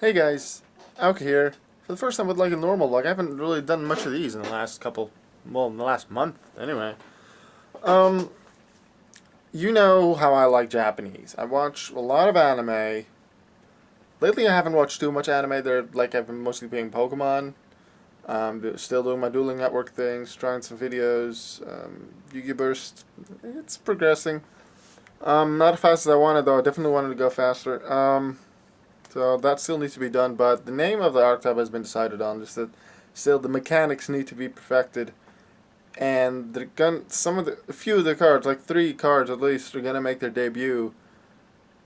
Hey guys, Auk here. For the first time with like a normal vlog, I haven't really done much of these in the last in the last month anyway. Um, you know how I like Japanese. I watch a lot of anime. Lately I haven't watched too much anime. I've been mostly playing Pokemon. Still doing my Dueling Network things, trying some videos. Yu-Gi Burst, it's progressing. Not as fast as I wanted though. I definitely wanted to go faster. So that still needs to be done, but the name of the archetype has been decided on. Just that still the mechanics need to be perfected, and a few of the cards, like 3 cards at least, are gonna make their debut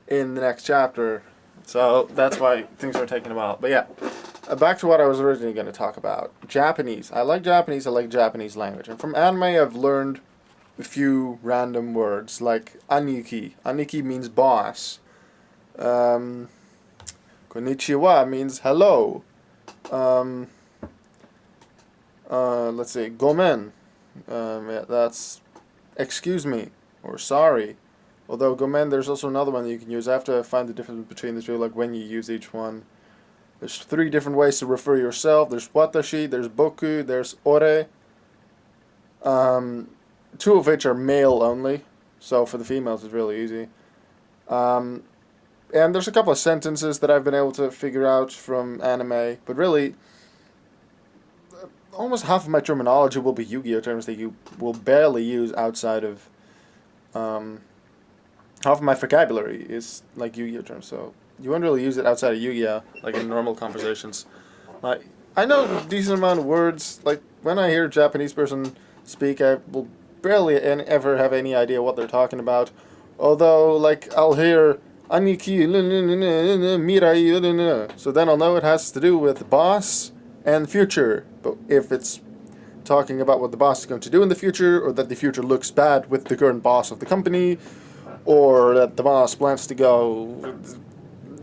in the next chapter. So that's why things are taking a while. But yeah, back to what I was originally going to talk about. Japanese. I like Japanese. I like Japanese language, and from anime I've learned a few random words like aniki. Aniki means boss. Um, Konnichiwa means hello. Um, let's see, gomen. Yeah, that's excuse me or sorry. Although gomen, there's also another one that you can use. I have to find the difference between the two, like when you use each one. There's 3 different ways to refer yourself. There's watashi, there's boku, there's ore. 2 of which are male only. So for the females, it's really easy. Um, and there's a couple of sentences that I've been able to figure out from anime, but really, almost half of my terminology will be Yu-Gi-Oh terms that you will barely use outside of. Half of my vocabulary is like Yu-Gi-Oh terms, so you won't really use it outside of Yu-Gi-Oh, like in normal conversations. Like, I know a decent amount of words. Like, when I hear a Japanese person speak, I will barely ever have any idea what they're talking about. Although, like, I'll hear Aniki Mirai, so then I'll know it has to do with boss and future. But if it's talking about what the boss is going to do in the future, or that the future looks bad with the current boss of the company, or that the boss plans to go,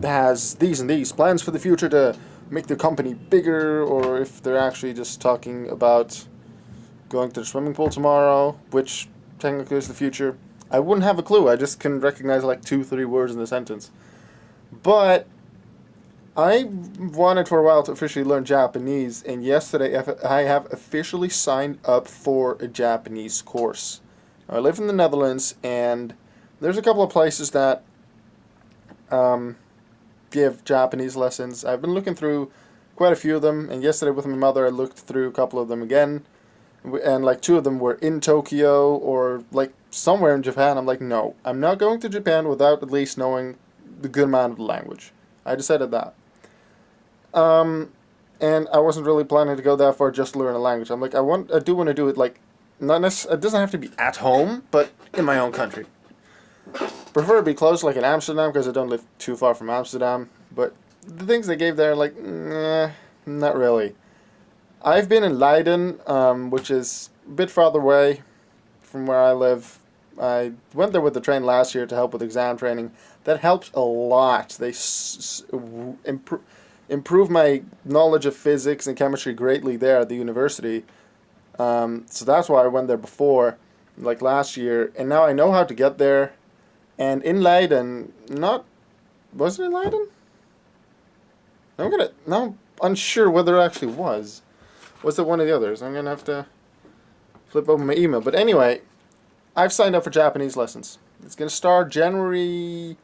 has these and these plans for the future to make the company bigger, or if they're actually just talking about going to the swimming pool tomorrow, which technically is the future. I wouldn't have a clue. I just can recognize like 2, 3 words in the sentence. But I wanted for a while to officially learn Japanese, and yesterday I have officially signed up for a Japanese course. I live in the Netherlands, and there's a couple of places that give Japanese lessons. I've been looking through quite a few of them, and yesterday with my mother I looked through a couple of them again, and like 2 of them were in Tokyo or like somewhere in Japan. I'm like, no, I'm not going to Japan without at least knowing the good amount of the language. I decided that. And I wasn't really planning to go that far just to learn a language. I do want to do it like, not necessarily, it doesn't have to be at home, but in my own country. Prefer to be close, like in Amsterdam, because I don't live too far from Amsterdam. But the things they gave there, like, nah, not really. I've been in Leiden, which is a bit farther away from where I live. I went there with the train last year to help with exam training. That helped a lot. They improved my knowledge of physics and chemistry greatly there at the university. So that's why I went there before, like last year. And now I know how to get there. And in Leiden, was it in Leiden? Now I'm unsure whether it actually was. Was it one of the others? I'm gonna have to flip open my email. But anyway, I've signed up for Japanese lessons. It's gonna start January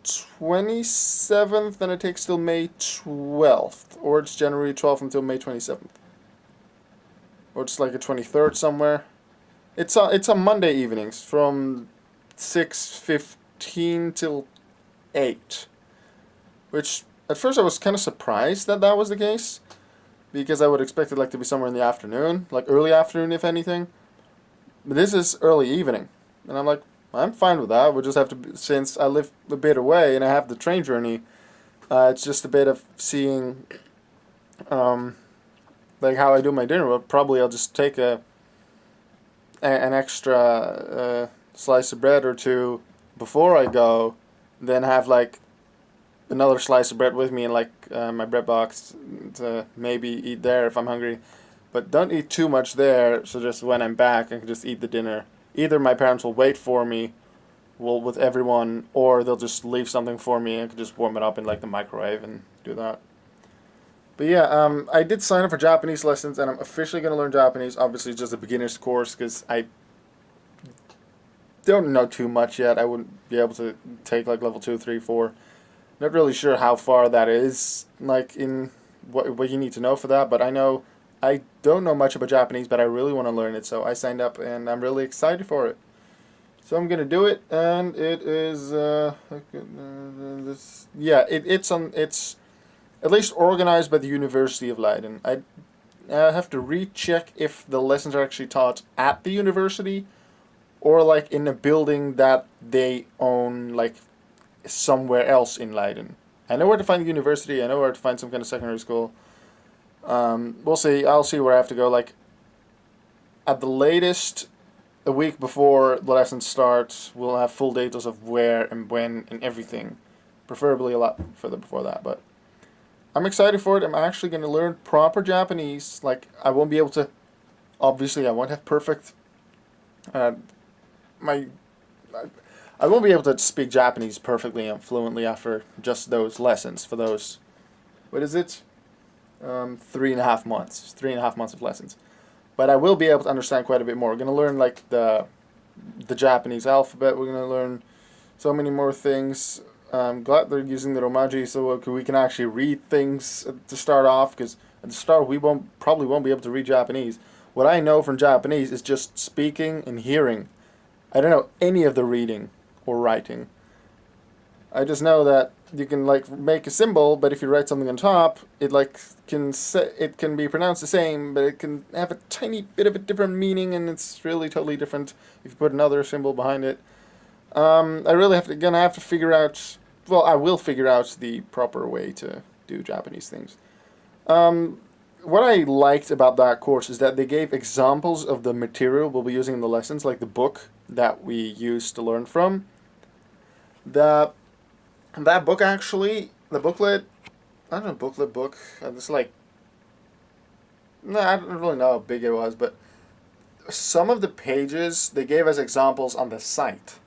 27th, and it takes till May 12th, or it's January 12th until May 27th, or it's like a 23rd somewhere. It's on Monday evenings from 6:15 till 8, which at first I was kind of surprised that that was the case, because I would expect it like to be somewhere in the afternoon, like early afternoon if anything. But this is early evening, and I'm like, I'm fine with that. We'll just have to, since I live a bit away and I have the train journey, it's just a bit of seeing, like how I do my dinner. Well, probably I'll just take an extra slice of bread or 2 before I go, then have like another slice of bread with me in like my bread box to maybe eat there if I'm hungry. But don't eat too much there, so just when I'm back I can just eat the dinner. Either my parents will wait for me, well, with everyone, or they'll just leave something for me and I can just warm it up in like the microwave and do that. But yeah, I did sign up for Japanese lessons, and I'm officially going to learn Japanese. Obviously, it's just a beginner's course because I don't know too much yet. I wouldn't be able to take like level 2, 3, 4. Not really sure how far that is, like in what you need to know for that. But I know I don't know much about Japanese, but I really want to learn it. So I signed up, and I'm really excited for it. So I'm gonna do it, and it is this. Yeah, it's at least organized by the University of Leiden. I have to recheck if the lessons are actually taught at the university or like in a building that they own, like somewhere else in Leiden. I know where to find the university. I know where to find some kind of secondary school. We'll see. I'll see where I have to go. Like at the latest, a week before the lesson starts, we'll have full details of where and when and everything. Preferably a lot further before that, but I'm excited for it. I'm actually going to learn proper Japanese. Like, I won't be able to, obviously, I won't have perfect, uh, my, I won't be able to speak Japanese perfectly and fluently after just those lessons for those, what is it? 3.5 months. 3.5 months of lessons. But I will be able to understand quite a bit more. We're going to learn, like, the Japanese alphabet. We're going to learn so many more things. I'm glad they're using the Romaji so we can actually read things to start off, because at the start we probably won't be able to read Japanese. What I know from Japanese is just speaking and hearing. I don't know any of the reading or writing. I just know that you can like make a symbol, but if you write something on top, it like it can be pronounced the same, but it can have a tiny bit of a different meaning, and it's really totally different if you put another symbol behind it. I really gonna have to figure out. Well, I will figure out the proper way to do Japanese things. What I liked about that course is that they gave examples of the material we'll be using in the lessons, like the book that we used to learn from. That book actually, the booklet, I don't know, book. It's like, no, I don't really know how big it was, but some of the pages they gave as examples on the site.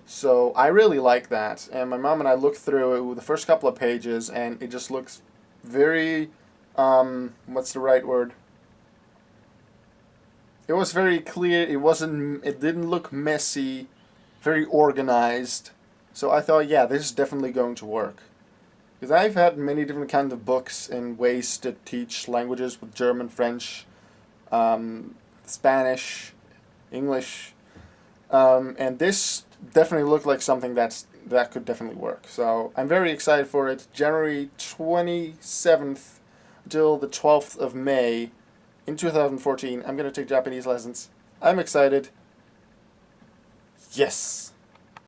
So I really like that, and my mom and I looked through it, the first couple of pages, and it just looks very, what's the right word? It was very clear. It didn't look messy, very organized. So I thought, yeah, this is definitely going to work. Because I've had many different kinds of books and ways to teach languages with German, French, Spanish, English, and this definitely looked like something that could definitely work. So I'm very excited for it. January 27th until the 12th of May in 2014, I'm going to take Japanese lessons. I'm excited. Yes!